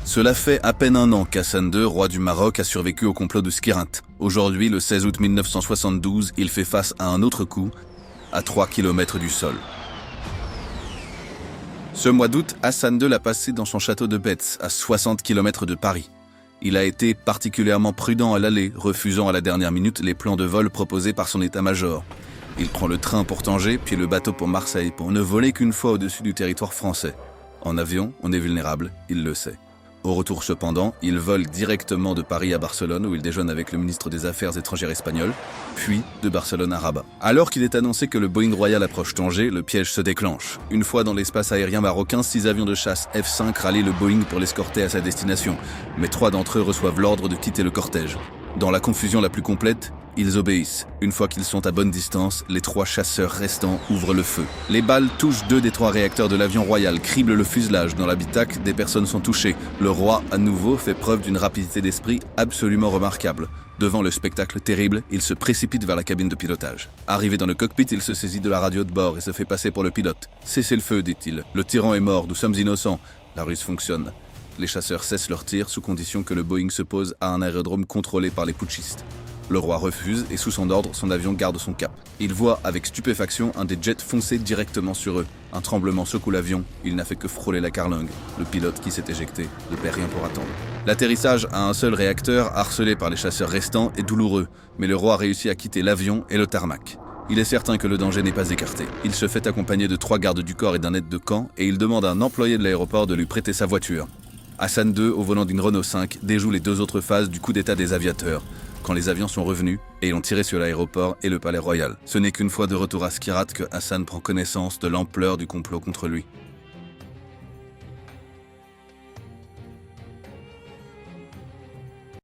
Cela fait à peine un an qu'Hassan II, roi du Maroc, a survécu au complot de Skirat. Aujourd'hui, le 16 août 1972, il fait face à un autre coup, à 3 km du sol. Ce mois d'août, Hassan II l'a passé dans son château de Betz, à 60 km de Paris. Il a été particulièrement prudent à l'aller, refusant à la dernière minute les plans de vol proposés par son état-major. Il prend le train pour Tanger, puis le bateau pour Marseille, pour ne voler qu'une fois au-dessus du territoire français. En avion, on est vulnérable, il le sait. Au retour cependant, il vole directement de Paris à Barcelone où il déjeune avec le ministre des Affaires étrangères espagnol, puis de Barcelone à Rabat. Alors qu'il est annoncé que le Boeing Royal approche Tanger, le piège se déclenche. Une fois dans l'espace aérien marocain, 6 avions de chasse F-5 rallient le Boeing pour l'escorter à sa destination, mais 3 d'entre eux reçoivent l'ordre de quitter le cortège. Dans la confusion la plus complète, ils obéissent. Une fois qu'ils sont à bonne distance, les 3 chasseurs restants ouvrent le feu. Les balles touchent 2 des 3 réacteurs de l'avion royal, criblent le fuselage. Dans l'habitacle, des personnes sont touchées. Le roi, à nouveau, fait preuve d'une rapidité d'esprit absolument remarquable. Devant le spectacle terrible, il se précipite vers la cabine de pilotage. Arrivé dans le cockpit, il se saisit de la radio de bord et se fait passer pour le pilote. « Cessez le feu », dit-il. « Le tyran est mort, nous sommes innocents. » La ruse fonctionne. Les chasseurs cessent leur tir sous condition que le Boeing se pose à un aérodrome contrôlé par les putschistes. Le roi refuse et sous son ordre, son avion garde son cap. Il voit avec stupéfaction un des jets foncer directement sur eux. Un tremblement secoue l'avion, il n'a fait que frôler la carlingue. Le pilote qui s'est éjecté ne perd rien pour attendre. L'atterrissage à un seul réacteur, harcelé par les chasseurs restants, est douloureux, mais le roi réussit à quitter l'avion et le tarmac. Il est certain que le danger n'est pas écarté. Il se fait accompagner de 3 gardes du corps et d'un aide de camp et il demande à un employé de l'aéroport de lui prêter sa voiture. Hassan II, au volant d'une Renault 5, déjoue les 2 autres phases du coup d'état des aviateurs, quand les avions sont revenus et ont tiré sur l'aéroport et le palais royal. Ce n'est qu'une fois de retour à Skirat que Hassan prend connaissance de l'ampleur du complot contre lui.